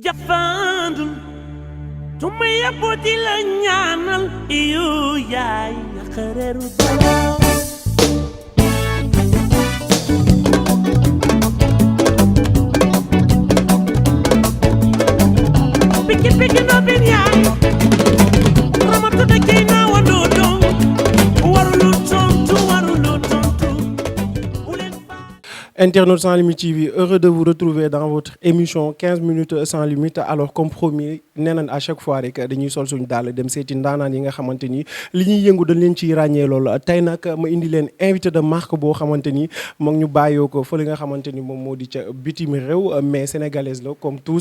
jafandul tumaya boti la ñaanal iyo yaay xareru dara piki piki no bin yaay ramatu de kina wando don warulu tontu Internautes sans limite TV, heureux de vous retrouver dans votre émission 15 minutes sans limite. Alors comme promis nee nañ à chaque fois rek dañuy sol suñu daal dem seeti ndaanaan yi nga xamante ni li ñuy yëngu dañ leen ciy ràññee lool tey nag ma indi leen invité de marque boo xamante ni moom ñu bàyyoo ko fa li nga xamante ni moom moo di ca bitim réew mais sénégalaise la comme tout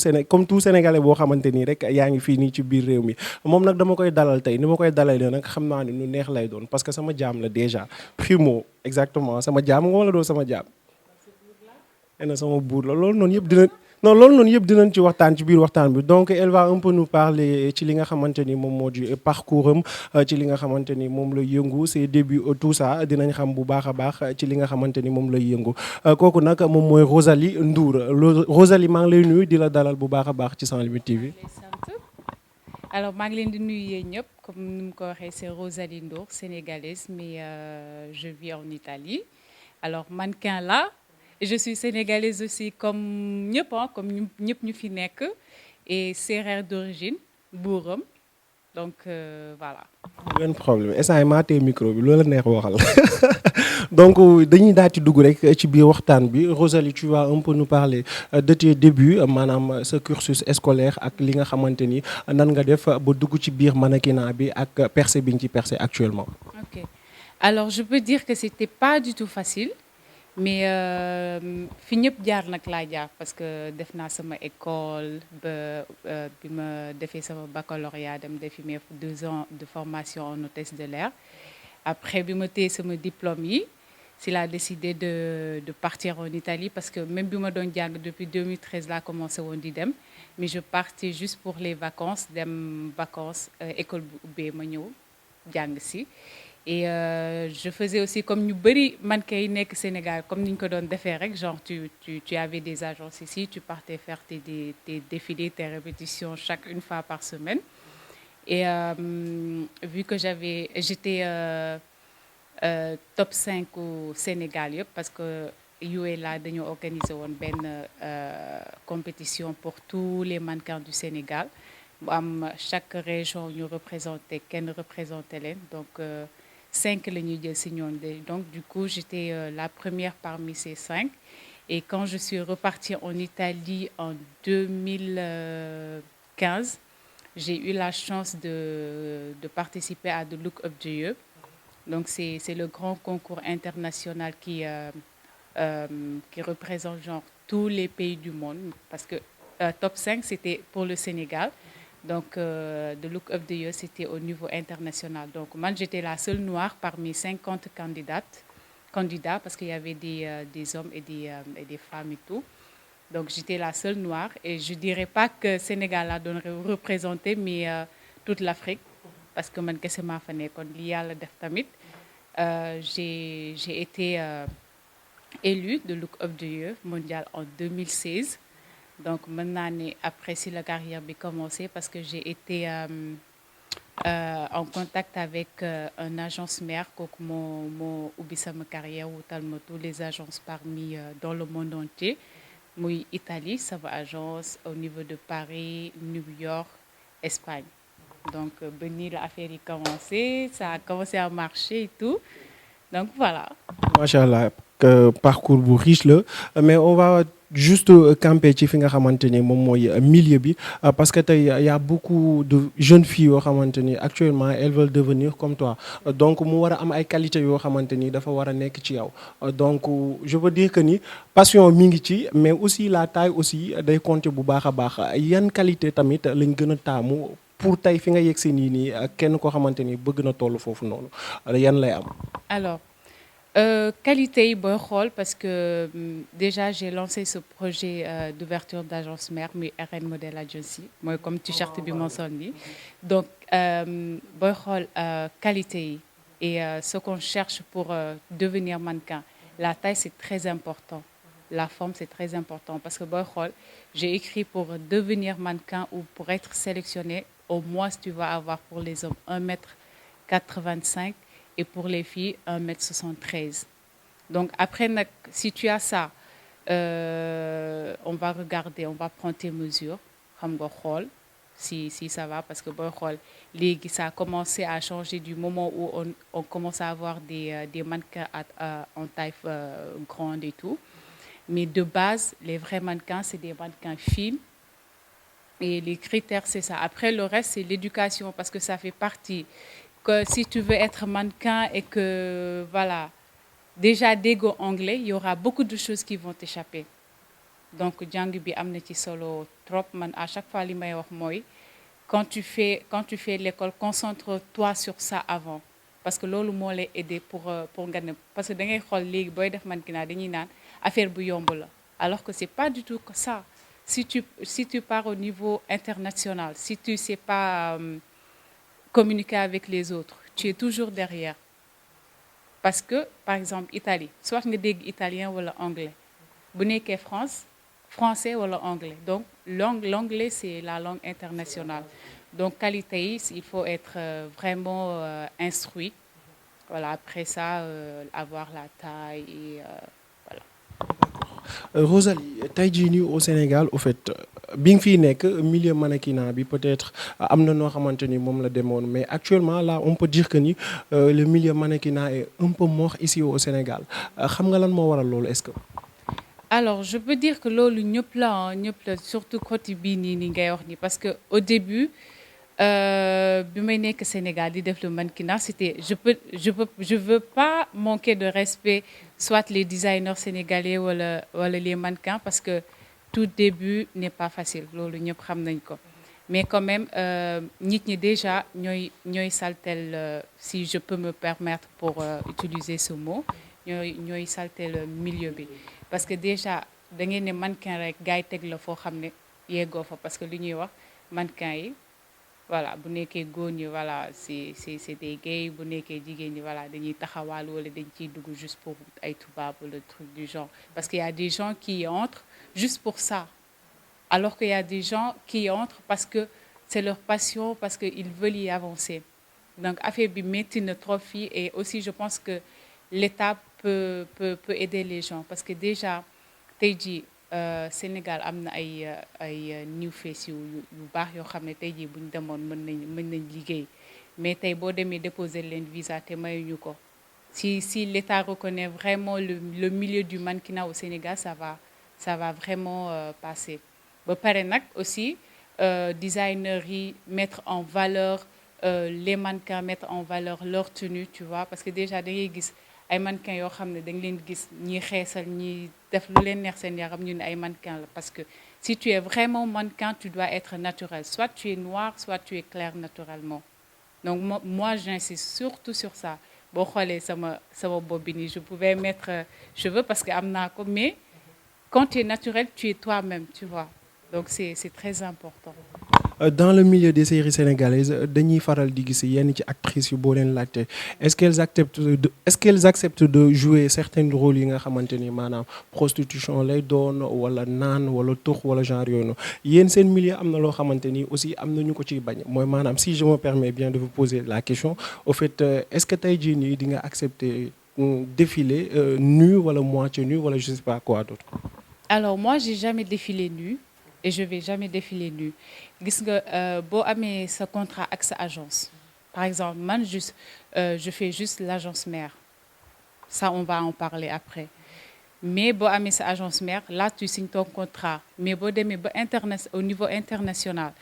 sénégalais boo xamante ni rek yaa ngi fii nii ci biir réew mi moom nag dama koy dalal tey ni ma koy dalalee nag xam naa ne nu neex lay doon parce que sama jaam la déjà primo exactement sama jaam nga wala doo sama jaam. na sama buur la loolu noonu yëpp dinañ ci waxtaan ci biir waxtaan bi donc elle va un peu nous parler ci li nga xamante ni moom moo di parcours am ci li nga xamante ni moom lay yëngu ses débuts tout ça dinañ xam bu baax a baax ci li nga xamante ni moom lay yëngu kooku nag moom mooy Rosalie Ndour Rosalie maa ngi lay nuyu di la dalal bu baax a baax ci Sans Limites TV. Alors maa ngi leen di nuyu yéen ñëpp comme ni mu ko waxee c'est Rosalie Ndour sénégalaise mais je vis en Italie alors mannequin là. Je suis sénégalaise aussi comme ñëpp comme ñëpp ñu fi nekk et sérère d'origine buuram donc voilà. benn problème instant yii maa tee micro bi loola neex waxal donc dañuy daal di dugg rek ci biir waxtaan bi Rosalie tu vas un peu nous parler de tes débuts maanaam sa cursus scolaire ak li nga xamante ni nan nga def ba dugg ci biir mannequinat bi ak percée bi nga ci percé actuellement. Ok alors je peux dire que c'était pas du tout facile. mais fi ñëpp jaar nag laa jaar parce que def naa sama école ba bi ma defee sama baccalauréat dem defi mes 2 ans de formation en hôtesse de l'air après bi ma téye sama diplôme yi si laa décidé de partir en Italie parce que même bi ma doon jàng depuis 2013 laa commencé woon di dem mais je partais juste pour les vacances dem vacances école bu ubbee ma ñëw jàng si. Et je faisais aussi comme ñu bëri mannequin yi nekk Sénégal comme ni ñu ko doon defee rek genre tu avais des agences ici tu partais faire tes défilés tes répétitions une fois par semaine et vu que j'étais top 5 au Sénégal yëpp parce que UELA dañoo organiser woon benn compétition pour tous les mannequins du Sénégal bu am chaque région ñu kenn représenté leen donc 5 la ñuy jël si ñoon donc du coup j'étais la première parmi ces 5 et quand je suis repartie en Italie en 2015 j'ai eu la chance de participer à The Look of the Year donc c'est le grand concours international qui représente genre tous les pays du monde parce que top 5 c'était pour le Sénégal. Donc, The Look of the Year, c'était au niveau international. Donc, moi, j'étais la seule noire parmi 50 candidats, parce qu'il y avait des hommes et des femmes et tout. Donc, j'étais la seule noire. Et je ne dirais pas que Sénégal a représenté, mais toute l'Afrique. Parce que moi, je suis j'ai été élue de Look of the Year mondial en 2016. Donc maintenant après si la carrière bi commencé parce que j'ai été en contact avec un agence mère kooku moo ubbi sama carrière wutal ma tous les agences parmi dans le monde entier muy Italie sama agence au niveau de Paris New York Espagne donc ba nii la affaire yi commencé ça a commencé à marcher et tout donc voilà. Macha Allah parcours bu riche la mais on va juste camper ci fi nga xamante ni moom mooy milieu bi parce que tey y a beaucoup de jeunes filles yoo xamante ni actuellement elles veulent devenir comme toi donc mu war a am ay qualités yoo xamante ni dafa war a nekk ci yow donc je veux dire que ni passion mi ngi ci mais aussi la taille aussi day compter bu baax a baax yan qualité tamit lañ gën a taamu pour tey fi nga yegg si nii kenn koo xamante ni bëgg na toll foofu noonu yan lay am. Alors. Qualité yi booy xool parce que déjà j'ai lancé ce projet d'ouverture d'agence mère muy RN Model Agency mooy comme t-shirt bi moo sol nii donc booy xool qualité yi et ce qu'on cherche pour devenir mannequin la taille c'est très important la forme, c'est très important. Parce que booy xool, j'ai écrit pour devenir mannequin ou pour être sélectionné, au moins tu vas avoir pour les hommes 1,85 m et pour les filles 1,73 m. Donc après, si tu as ça, on va regarder, on va prendre tes mesures, xam nga xool si ça va, parce que booy xool léegi ça a commencé à changer du moment où on commence à avoir des mannequins en taille grande et tout. Mais de base, les vrais mannequins, c'est des mannequins fines. Et les critères, c'est ça. Après, le reste, c'est l'éducation, parce que ça fait partie. Que si tu veux être mannequin et que, voilà, déjà dégo anglais, il y aura beaucoup de choses qui vont t'échapper. Donc jàng bi am na ci solo trop. Man à chaque fois li may wax mooy quand tu fais l'école, concentre-toi sur ça avant, parce que loolu moo lay aider pour nga ne, parce que da ngay xool léegi booy def mannequinat dañuy naan affaire bu yomb la, alors que c'est pas du tout que ça. Si tu pars au niveau international, si tu sais pas communiquer avec les autres, tu es toujours derrière. Parce que par exemple Italie, soit nga dégg italien wala anglais, bu nekkee France, français wala anglais. Donc l'anglais, c'est la langue internationale. Donc qualité yi, il faut être vraiment instruit. Voilà, après ça, avoir la taille et voilà. Rosalie tey jii nii au Sénégal au fait bi nga fiy nekk milieu mannequinat bi peut-être am na noo xamante ni moom la demoon, mais actuellement là on peut dire que ni le milieu mannequinat est un peu mort ici au Sénégal. Xam nga lan moo waral loolu est-ce que. Alors, je peux dire que loolu ñëpp la surtout côté bii nii ngay wax ni, parce que au début bi may nekk Sénégal di def le mannequinat, c'était je veux pas manquer de respect soit les designers sénégalais wala les mannequins, parce que tout début n'est pas facile, loolu ñëpp xam nañ ko. Mais quand même nit ñi déjà ñooy saltel, si je peux me permettre pour utiliser ce mot, ñooy saltel milieu bi. Parce que déjà da ngeen ne mannequin rek gars yi teg la foo xam ne yeggoo fa, parce que li ñuy wax mannequin yi, voilà, bu nekkee góor ñi, voilà, c'est des gays, bu nekkee jigéen ñi, voilà, dañuy taxawaal wala dañ ciy dugg juste pour ay tubaab ou le truc du genre. Parce qu'il y a des gens qui entrent juste pour ça, alors qu'il y a des gens qui entrent parce que c'est leur passion, parce qu'ils veulent y avancer. Donc affaire bi métti na trop fii, et aussi je pense que l'État peut aider les gens, parce que déjà tey jii Sénégal am na ay new face yu baax yoo xam ne tey jii bu ñu demoon mën nañ liggéey, mais tey boo demee déposer leen visa te mayuñu ko. Si l'État reconnaît vraiment le milieu du mannequinat au Sénégal, ça va vraiment passer. Ba pare nag aussi designers yi mettre en valeur les mannequins, mettre en valeur leur tenue, tu vois, parce que déjà da ngay gis ay mannequins yoo xam ne da nga leen gis ñi xeesal ñi def lu leen neex seen yaram, ñu ne ay mannequins la. Parce que si tu es vraiment mannequin, tu dois être naturel, soit tu es noir, soit tu es clair naturellement. Donc moi j'insiste surtout sur ça. Boo xoolee sama bopp bi nii, je pouvais mettre cheveux parce que am naa ko, mais quand tu es naturel, tu es toi-même, tu vois. Donc c'est très important. Dans le milieu des séries sénégalaises dañuy faral di gis yenn ci actrices yu boo leen laajte est-ce qu'elles acceptent de jouer certains rôles yi nga xamante ni maanaam prostitution lay doon wala naan wala tux wala genre yooyu noonu. Yéen seen milieu am na loo xamante ni aussi am na ñu ko ciy bañ, mooy maanaam si je me permets bien de vous poser la question, au fait est-ce que tey jii nii di nga accepter défiler nu wala moitié nu wala je sais pas quoi d'autre. Alors moi j'ai jamais défilé nu et je vais jamais défiler nu. Gis nga boo amee sa contrat ak sa agence, par exemple man juste je fais juste l'agence mère, ça on va en parler après. Mais boo amee sa agence mère, là tu signes ton contrat, mais boo demee ba au niveau international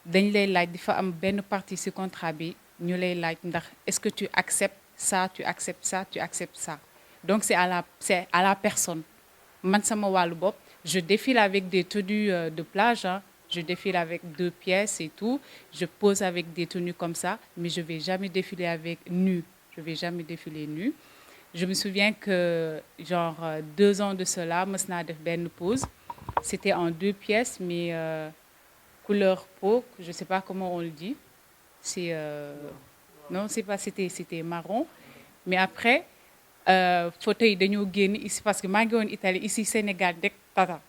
dañ lay laaj di fa am benn partie ci contrat bi ñu lay laaj ndax est-ce que tu acceptes ça, tu acceptes ça, tu acceptes ça. Donc c'est à la personne. Man sama wàllu bopp, je défile avec des tenues de plage, hein. Je défile avec 2 pièces et tout. Je pose avec des tenues comme ça, mais je vais jamais défiler avec nu. Je vais jamais défiler nu. Je me souviens que genre 2 ans de cela, mës naa def benn pose. C'était en 2 pièces, mais couleur peau, je sais pas comment on le dit. C'est non, c'est pas, c'était marron. Mais après photo yi dañoo génn ici parce que maa ngi woon Italie ici Sénégal rek tata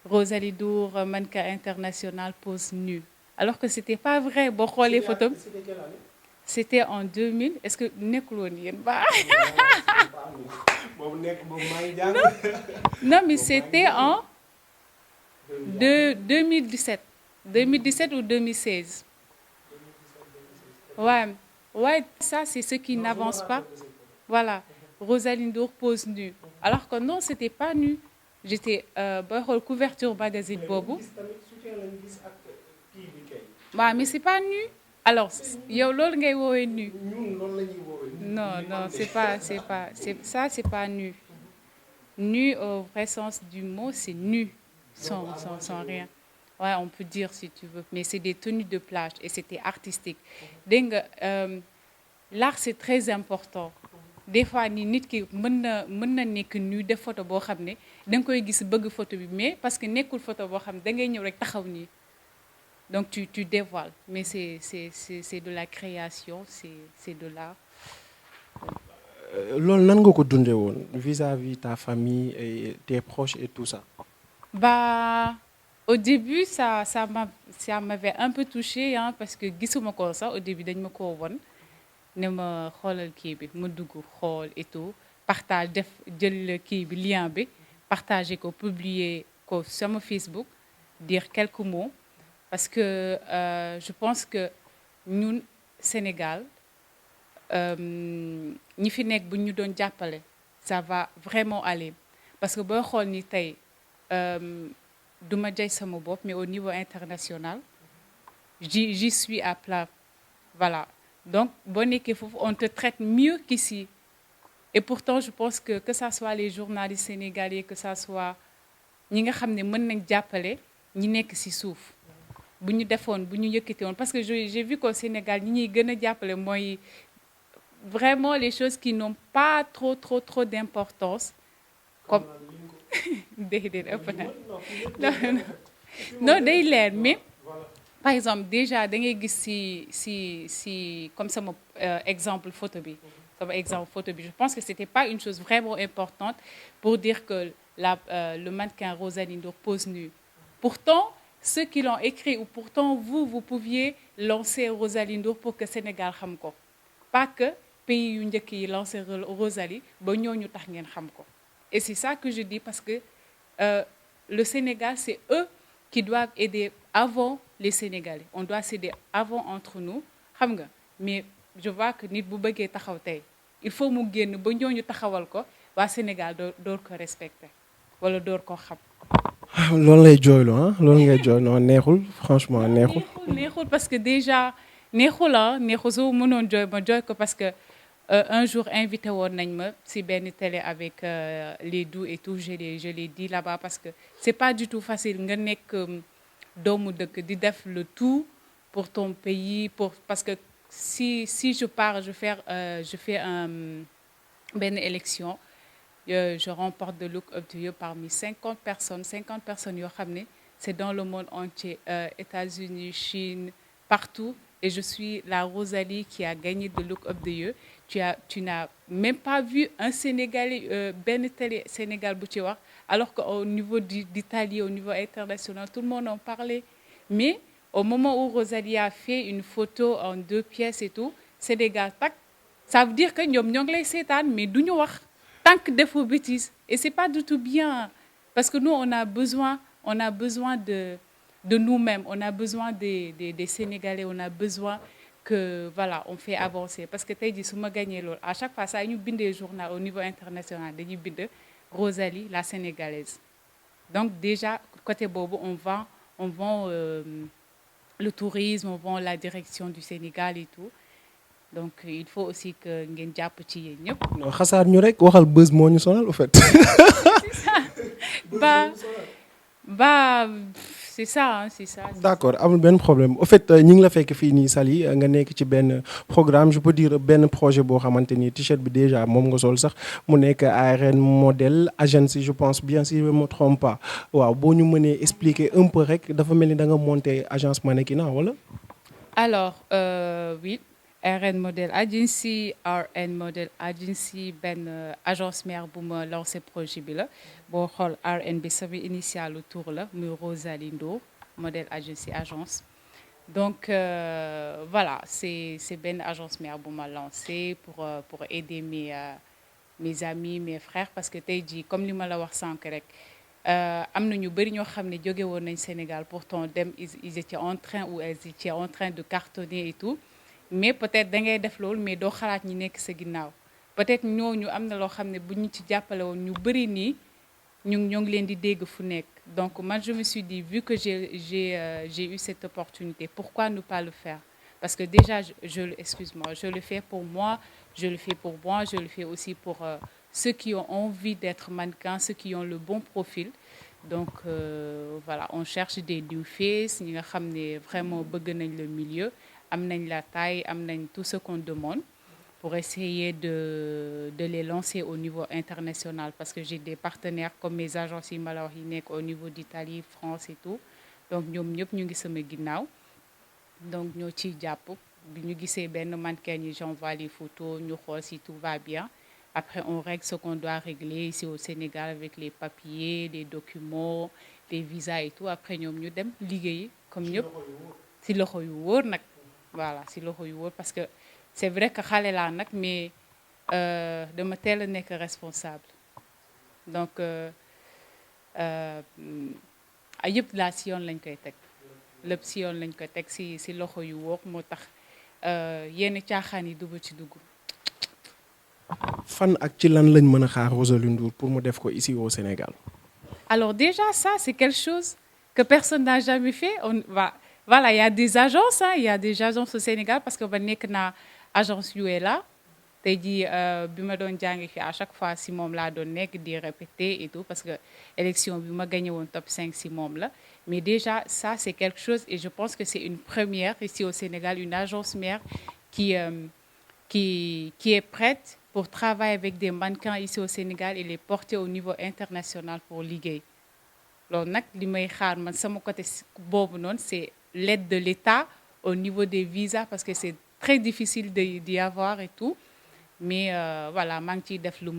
Rosalie Ndour mannequin international pose nue alors que c'était pas vrai boo xoolee photo c'était en 2000 est-ce que nekkul woon yéen ba non mais c'était en 2017 ou 2016 ouais ouais ça c'est ce qui n'avance pas voilà Rosalie Ndour pose nue alors que non c'était pas nu j'étais booy xool couverture magazine boobu waaw mais c'est pas nu alors yow loolu ngay woowee nu non c'est pas nu nu au vrai sens du mot c'est nu sans rien ouais on peut dire si tu veux mais c'est des tenues de plage et c'était artistique dégg nga l'art c'est très important des fois ni nit ki mën na nekk nu def photo boo xam ne da nga koy gis bëgg photo bi mais parce que nekkul photo boo xam ne da ngay ñëw rek taxaw nii donc tu dévoiles mais c'est de la création c'est de l'art. Loolu nan nga ko dundee woon vis-à-vis ta famille et tes proches et tout ça. Bah au début ça m'avait un peu touchée hein parce que gisuma ko sax au début dañ ma ko won ne ma xoolal kii bi ma dugg xool et tout partage def jël kii bi lien bi partager ko publier ko sama Facebook dire quelques mots parce que je pense que ñun Sénégal ñi fi nekk bu ñu doon jàppale ça va vraiment aller parce que booy xool ni tey du ma jay sama bopp mais au niveau international j'y suis à plat voilà donc boo nekkee foofu on te traite mieux qu'ici et pourtant je pense que ça soit les journalistes sénégalais que ça soit ñi nga xam ne mën nañ jàppale ñi nekk ci suuf bu ñu defoon bu ñu yëkkati woon parce que j'ai vu qu'au Sénégal ñi ñuy gën a jàppale mooy vraiment les choses qui n'ont pas trop d'importance comme déedéet ëpp na non day leer mais par exemple déjà da ngay gis si comme sama exemple photo bi je pense que c'était pas une chose vraiment importante pour dire que le mannequin Rosalie Ndour pose nue pourtant ceux qui l'ont écrit ou pourtant vous pouviez lancer Rosalie Ndour pour que Sénégal xam ko pas que pays yu njëkk yi lancer Rosalie ba ñooñu tax ngeen xam ko et c'est ça que je dis parce que le Sénégal c'est eux qui doivent aider avant les Sénégalais on doit s'aider avant entre nous xam nga mais je vois que nit bu bëggee taxaw tey il faut mu génn ba ñooñu taxawal ko waa Sénégal door ko respecter wala door ko xam. loolu lay jooyloo ah loolu ngay jooyloo neexul franchement neexul parce que déjà neexul soo mënoon jooy ma jooy ko parce que un jour invité woon nañ ma ci benn télé avec les doux et tout je l'ai dit là-bas parce que c'est pas du tout facile nga nekk doomu dëkk di def le tout pour ton pays parce que si je pars je fais benn élection je remporte the Look Up to You parmi 50 personnes yoo xam ne c'est dans le monde entier États-Unis Chine partout et je suis la Rosalie qui a gagné the Look Up to You tu n'as même pas vu un Sénégalais benn télé Sénégal bu ci wax alors qu'au niveau d'Italie au niveau international tout le monde en parlait mais au moment où Rosalie a fait une photo en 2 pièces et tout Sénégal tak ça veut dire que ñoom ñoo ngi lay seetaan mais duñu wax tant que defoo bêtise et c'est pas du tout bien parce que nous on a besoin de nous-mêmes on a besoin des Sénégalais on a besoin que voilà on fait avancer parce que tey jii su ma gagné loolu à chaque fois saa ñu bindee journal au niveau international dañuy bind Rosalie la sénégalaise donc déjà côté boobu on vend le tourisme on vend la direction du Sénégal et tout donc il faut aussi que ngeen jàpp ci yéen ñëpp. non xasaar ñu rek waxal buzz moo ñu sonal au fait. c'est ça bah c'est ça. d'accord amul benn problème au fait ñi ngi la fekk fii nii Saly nga nekk ci benn programme je peux dire benn projet boo xamante ni t-shirt bi déjà moom nga sol sax mu nekk ARN modèle agence je pense bien si je me trompe pas waaw boo ñu mënee expliquer un peu rek dafa mel ni da nga monter agence mannequinat wala. alors oui RN Model Agency RN Model Agency benn agence mère bu ma lancé projet bi la boo xool RN bi sama initialu tour la muy Rosalie Ndour Model Agency agence donc voilà c'est benn agence mère bu ma lancé pour aider mes amis mes frères parce que tey jii comme li ma la wax sànq rek am na ñu bëri ñoo xam ne jóge woon nañ Sénégal pourtant dem ils étaient en train ou elles étaient en train de cartonner et tout mais peut-être da ngay def loolu mais doo xalaat ñi nekk sa ginnaaw peut-être ñooñu am na loo xam ne bu ñu ci jàppale woon ñu bëri nii ñoo ngi leen di dégg fu nekk donc man je me suis dit vu que j'ai eu cette opportunité pourquoi ne pas le faire parce que déjà excuse-moi je le fais pour moi je le fais pour moi je le fais aussi pour ceux qui ont envie d'être mannequins ceux qui ont le bon profil donc voilà on cherche des new faces ñi nga xam ne vraiment bëgg nañ le milieu am nañ la taille am nañ tout ce qu'on demande pour essayer de les lancer au niveau international parce que j'ai des partenaires comme mes agences yi ma la wax yi nekk au niveau d'Italie France et tout donc ñoom ñëpp ñu ngi sama ginnaaw donc ñoo ciy jàpp bi ñu gisee benn mannequin yi j'envoie les photos ñu xool si tout va bien après on règle ce qu'on doit régler ici au Sénégal avec les papiers les documents les visas et tout après ñoom ñu dem liggéeyi comme ñëpp si loxo yu wóor nag voilà si loxo yu wóor parce que c'est vrai que xale laa nag mais dama teel a nekk responsable donc yëpp laa si yoon lañ koy teg lépp si yoon lañ koy teg si loxo yu wóor moo tax yenn caaxaan yi dugg ci dugg. fan ak ci lan lañ mën a xaar Rosalie Ndour pour mu def ko ici au Sénégal. Alors déjà ça c'est quelque chose que personne n'a jamais fait voilà il y a des agences il y a des agences au Sénégal parce que ba nekk naa agence UELA tey jii bi ma doon jàngi fi à chaque fois si moom laa doon nekk di répéter et tout parce que élection bi ma gagné woon top 5 si moom la mais déjà ça c'est quelque chose et je pense que c'est une première ici au Sénégal une agence mère qui est prête pour travailler avec des mannequins ici au Sénégal et les porter au niveau international pour liggéey loolu nag li may xaar man sama côté boobu noonu c'est l'aide de l'État au niveau des visas parce que c'est très difficile d'y avoir et tout mais voilà maa ngi ciy def li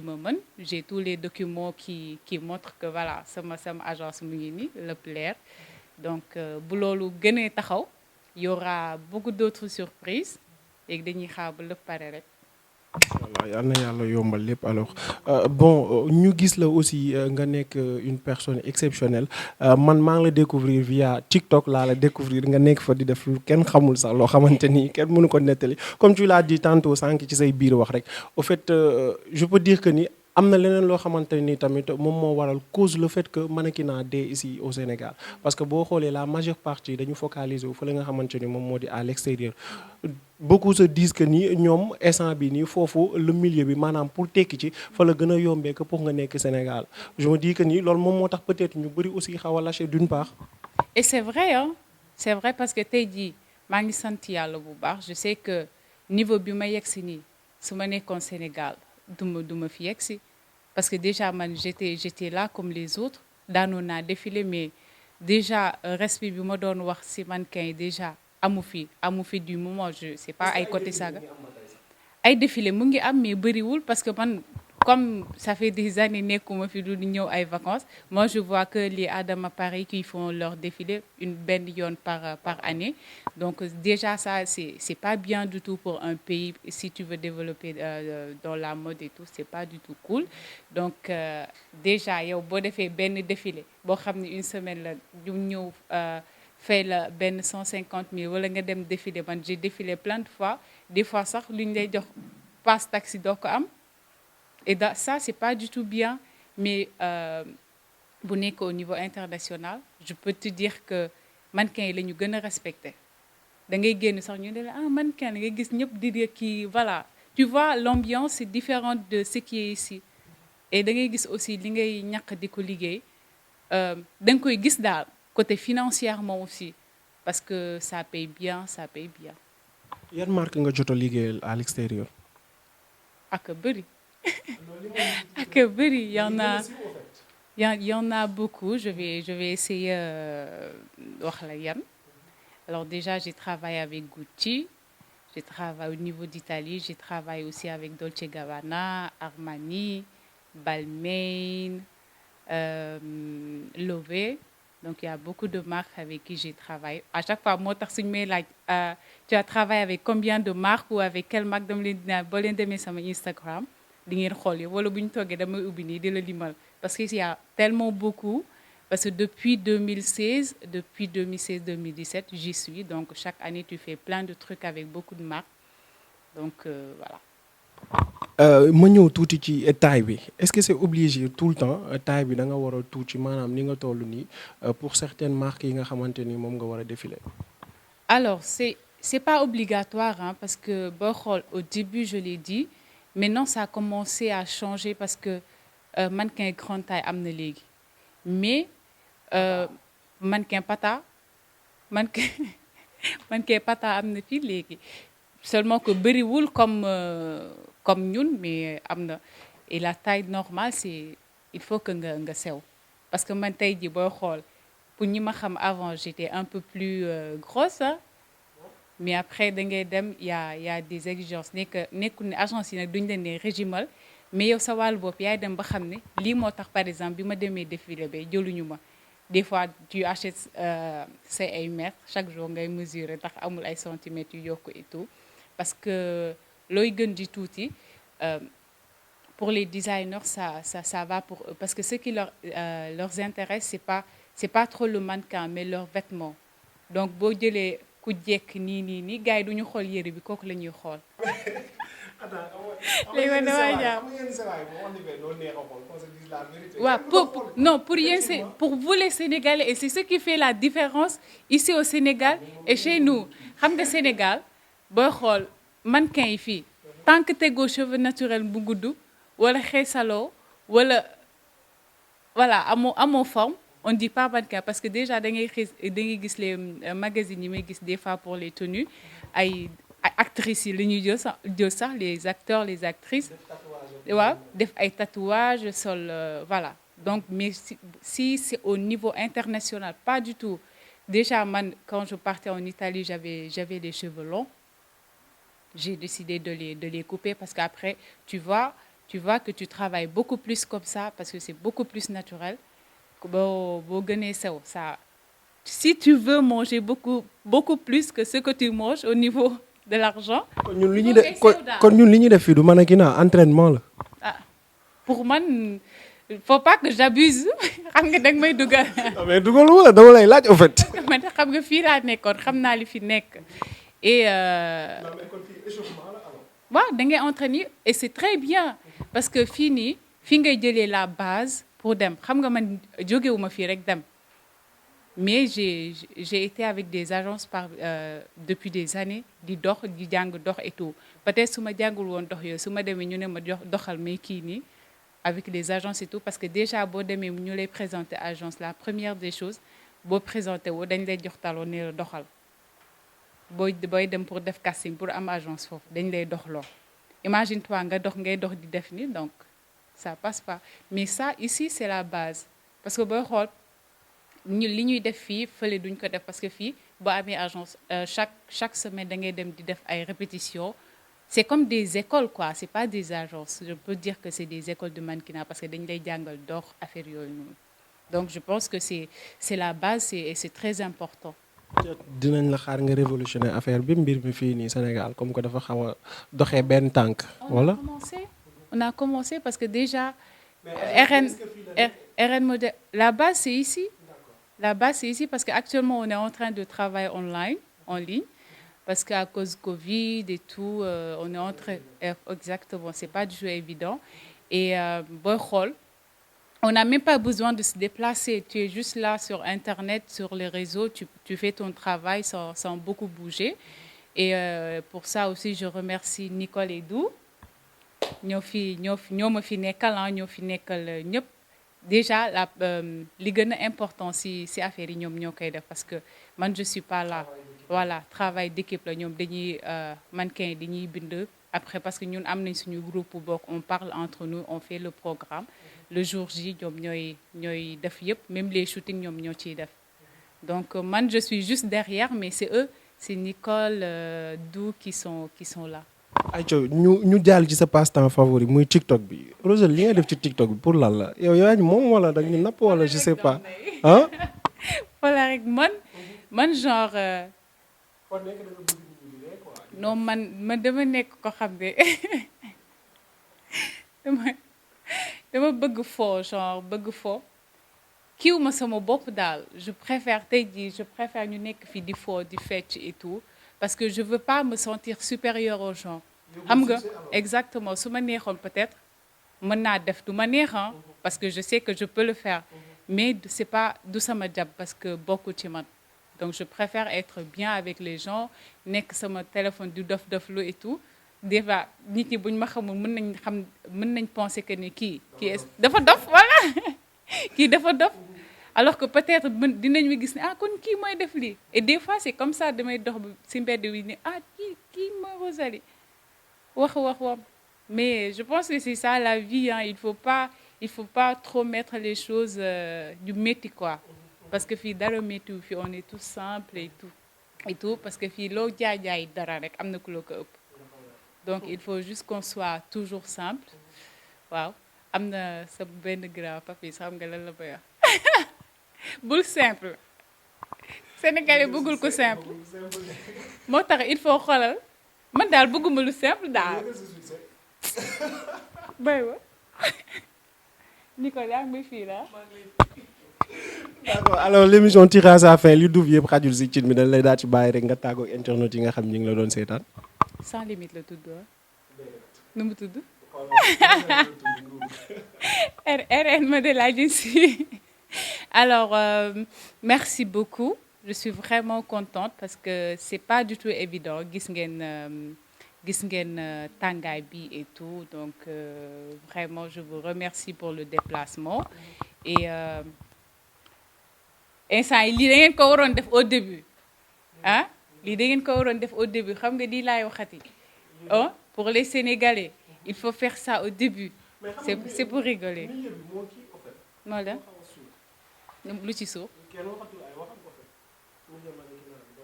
ma mën j'ai tous les documents qui montrent que voilà sama agence mu ngi nii lépp leer donc bu loolu gënee taxaw y aura beaucoup d'autres surprises léegi dañuy xaar ba lépp pare rek. inch'Allah yal na yàlla yombal lépp alors bon ñu gis la aussi nga nekk une personne exceptionnelle man maa ngi la découvrir via TikTok laa la découvrir nga nekk fa di def lu kenn xamul sax loo xamante ni kenn mënu ko nettali comme tu l'as dit tantôt sànq ci say biir wax rek au fait je peux dire que ni am na leneen loo xamante ni tamit moom moo waral cause le fait que mannequinat dee ici au Sénégal parce que boo xoolee la majeure partie dañu focaliser wu fa la nga xamante ni moom moo di à l'extérieur beaucoup se disent que ni ñoom instant bi nii foofu le milieu bi maanaam pour tekki ci fa la gën a yombee que pour nga nekk Sénégal je me dis que ni loolu moom moo tax peut-être ñu bëri aussi xaw a lâché d'une part. et c'est vrai c'est vrai parce que tey jii maa ngi sant yàlla bu baax je sais que niveau bi ma yegg si nii su ma nekkoon Sénégal du ma fi yegg si parce que déjà man j'étais là comme les autres daanoon naa défilé mais déjà respect bi ma doon wax si mannequin yi déjà amu fi du moment je sais pas ay côté saga ay défilé mu ngi am mais bëriwul parce que man comme ça fait des années nekkuma fi du ñëw ay vacances moi je vois que les Adama Paris qui font leur défilé benn yoon par année donc déjà ça c'est pas bien du tout pour un pays si tu veux développer dans la mode et tout c'est pas du tout cool donc déjà yow boo defee benn défilé boo xam ne une semaine la ñu ñëw fay la benn 150 000 wala nga dem défilé man j'ai défilé plein de fois des fois sax lu ñu lay jox passe taxi doo ko am et ça c'est pas du tout bien mais bu nekk au niveau international je peux te dire que mannequin yi la ñu gën a respecté da ngay génn sax ñu ne la mannequin da ngay gis ñëpp di dire kii voilà tu vois l'ambiance est différente de ce qui est ici et da ngay gis aussi li ngay ñàkk di ko liggéey da nga koy gis daal côté financièrement aussi parce que ça paye bien. yan marque nga jot a liggéeyal à l'extérieur. ak bëri. y en a beaucoup je vais essayer wax la yan alors déjà j'ai travaillé avec Gucci J'ai travaillé au niveau d'Italie, j'ai travaillé aussi avec Dolce Gabbana, Armani, Balmain, Lové. Donc, il y a beaucoup de marques avec qui j'ai travaillé. À chaque fois, moi, tu as travaillé avec combien de marques ou avec quelle marque de sur Instagram? Parce qu'il y a tellement beaucoup. Parce que depuis 2016-2017, j'y suis. Donc, chaque année, tu fais plein de trucs avec beaucoup de marques. Donc, voilà. ma ñëw tuuti ci taille bi est-ce que c'est obligé tout le temps taille bi da nga war a tuuti maanaam ni nga toll nii pour certaines marques yi nga xamante ni moom nga war a défiler. Alors, c'est pas obligatoire, hein, parce que au début, je l'ai dit, maintenant, ça a commencé à changer parce que mannequin grande taille am na léegi. Mais mannequin pata, mannequin, mannequin pata am na fii léegi. Seulement que bëriwul comme ñun, mais am na. Et la taille normale, il faut que nga sew. Parce que man tey jii booy xool pour ñi ma xam avant, j'étais un peu plus grosse, hein. Mais après da ngay dem y a des exigences nekkul ne agence yi nag duñ leen ne régimal mais yow sa wàllu bopp yaay dem ba xam ne lii moo tax par exemple bi ma demee défilé ba jëluñu ma des fois tu achètes say ay mètres chaque jour ngay mesurer tax amul ay centimètres yu yokku et tout parce que looy gën di tuuti pour les designers ça va pour eux parce que ce qui leurs intéresse c'est pas trop le mannequin mais leurs vêtements donc boo jëlee ku jekk nii gars yi duñu xool yére bi kooku la ñuy xool. Pour vous les Sénégalais et c'est ce qui fait la différence ici au Sénégal et chez nous xam nga Sénégal booy xool mannequin yi fii tant que tegoo cheveux naturels bu gudd wala xeesaloo wala voilà amoo forme. On ne dit pas mannequin parce que déjà da ngay gis les magazines yi may gis des fois pour les tenues ay actrices yi la ñuy jël sax les acteurs les actrices waaw def ay tatouages sol voilà donc mais si c'est au niveau international pas du tout déjà man quand je partais en Italie j'avais les cheveux longs j'ai décidé de les couper parce qu'après tu vois que tu travailles beaucoup plus comme ça parce que c'est beaucoup plus naturel boo gënee sew ça si tu veux manger beaucoup plus que ce que tu manges au niveau de l'argent. kon ñun li ñuy def fii du mannequinat entraînement la. Ah pour man faut pas que j'abuse xam nga danga may dugal. mais dugal wala dama lay laaj en fait. man xam nga fii laa nekkoon xam naa li fi nekk et. waaw da ngay entraîner et c'est très bien parce que fii ngay jëlee la base. Pour dem xam nga man jógewuma fii rek dem mais j'ai été avec des agences depuis des années di jàng dox et tout peut-être su ma jàngul woon dox yooyu su ma demee ñu ne ma doxal may kii nii avec les agences et tout parce que déjà boo demee ñu lay présenter agence la première des choses boo présenté woo dañ lay jox talon ne la doxal booy dem pour def casting pour am agence foofu dañ lay doxloo imagine toi ngay dox di def ni donc ça passe pas mais ça ici c'est la base parce que booy xool li ñuy def fii fële duñ ko def parce que fii boo amee agence chaque semaine da ngay dem di def ay répétitions c'est comme des écoles quoi c'est pas des agences je peux dire que c'est des écoles de mannequinat parce que dañ lay jàngal dox affaire yooyu noonu donc je pense que c'est la base et c'est très important. dinañ la xaar nga révolutionner affaire bi mbir mi fii nii Sénégal comme que dafa xaw a doxee benn tànk wala. On a commencé parce que déjà RN modèle la base c'est ici. La base c'est ici parce qu'actuellement on est en train de travailler en ligne parce qu'à cause Covid et tout on est en train exactement c'est pas du tout évident et booy xool on n'a même pas besoin de se déplacer tu es juste là sur internet sur les réseaux tu fais ton travail sans beaucoup bouger et pour ça aussi je remercie Nicole et Dou ñoo ma fi nekkal ñoo fi nekkal ñëpp déjà li gën a important si affaire yi ñoom ñoo koy def parce que man je suis pas là voilà travail d'équipe la ñoom dañuy mannequin yi dañuy bind après parce que ñun am nañ suñu groupe bokk on parle entre nous on fait le programme le jour J ñoom ñooy def yëpp même les shootings ñoom ñoo ciy def donc man je suis juste derrière mais c'est eux c'est Nicole, Dou qui sont là. ayca ñu jàll ci sa passe-temps favori muy TikTok bi Rosely li nga def ci TikTok bi pour lan la yow yaa ñu moom wala da nga ñu napp wala je sais pas ah. voilà rek man genre. non man dama nekk ko xam ne dama bëgg foo genre bëgg foo kiiw ma sama bopp daal je préfère tey jii je préfère ñu nekk fi di foo di fecc et tout parce que je veux pas me sentir supérieure aux gens xam nga exactement su ma neexoon peut-être mën naa def du ma neexam parce que je sais que je peux le faire mais c'est pas du sama jàpp parce que bokkul ci man donc je préfère être bien avec les gens nekk sama téléphone du dof lu et tout des fois nit ñi buñ ma xamul mën nañ penser que ni kii dafa dof voilà kii dafa dof alors que peut-être dinañ ma gis ne ah kon kii mooy def lii et des fois c'est comme ça damay dox ci mbedd wi ni ah kii mooy Rosalie wax mais je pense que c'est ça la vie hein il faut pas trop mettre les choses du métti quoi parce que fii dara métti fii on est tous simples et tout parce que fii loo jaay dara rek am na ku la ko ëpp donc il faut juste qu'on soit toujours simple waaw am na sa benn grand papi xam nga lan la koy wax bul simple sénégalais bëggul ko simple moo tax il faut xoolal man daal bëgguma lu simple daal bay wa Nicole yaa ngi may fii la d'accord alors l'émission tire à sa fin li duuf yëpp xajul si cin mi dañ lay daal ci bàyyi rek nga tàggoog internet yi nga xam ñi ngi la doon seetaan. sans limite la tudd nu mu tudd RN Modèle Agency alors merci beaucoup je suis vraiment contente parce que c'est pas du tout évident gis ngeen tàngaay bi et tout donc vraiment je vous remercie pour le déplacement et instant yi lii da ngeen ko waroon def au début ah lii da ngeen ko waroon def au début xam nga lii laay waxati oh pour les Sénégalais il faut faire ça au début c'est pour rigoler moo la lu ci suuf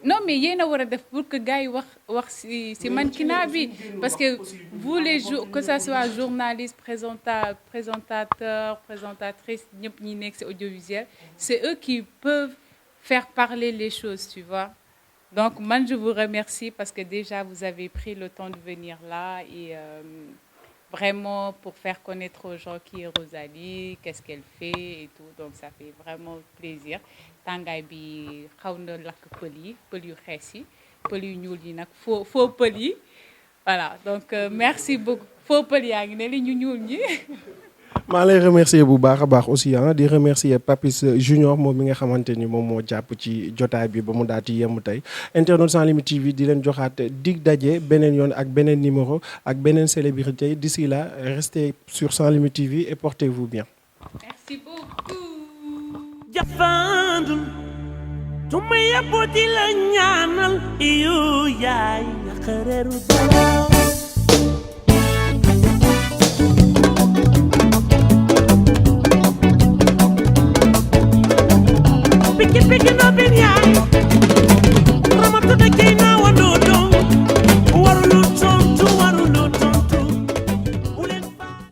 non mais yéen a war a def pour que gars yi wax ci mannequinat bi parce que vous les jours que ça soit journaliste présentateur présentatrice ñëpp ñi nekk ci audiovisuel c'est eux qui peuvent faire parler les choses tu vois donc man je vous remercie parce que déjà vous avez pris le temps de venir là et vraiment pour faire connaître aux gens qui est Rosalie qu'est-ce qu'elle fait et tout donc ça fait vraiment plaisir tàngaay bi xaw na lakk pël yu xees yi pël yu ñuul yi nag faux pël yi voilà donc merci beaucoup faux pël yaa ngi ne li ñu ñuul ñi maa lay remercier bu baax a baax aussi di remercier Papis Junior moom mi nga xamante ni moom moo jàpp ci jotaay bi ba mu daal di yem tey Internautes Sans Limites TV di leen joxaat dig daje beneen yoon ak beneen numéro ak beneen célébrité d'ici là restez sur Sans Limites TV et portez-vous bien. Merci beaucoup. Jafandul tuma yaboti la ñaanal iyo yaay xareeru bala Piki no ben yaay ramatu da kay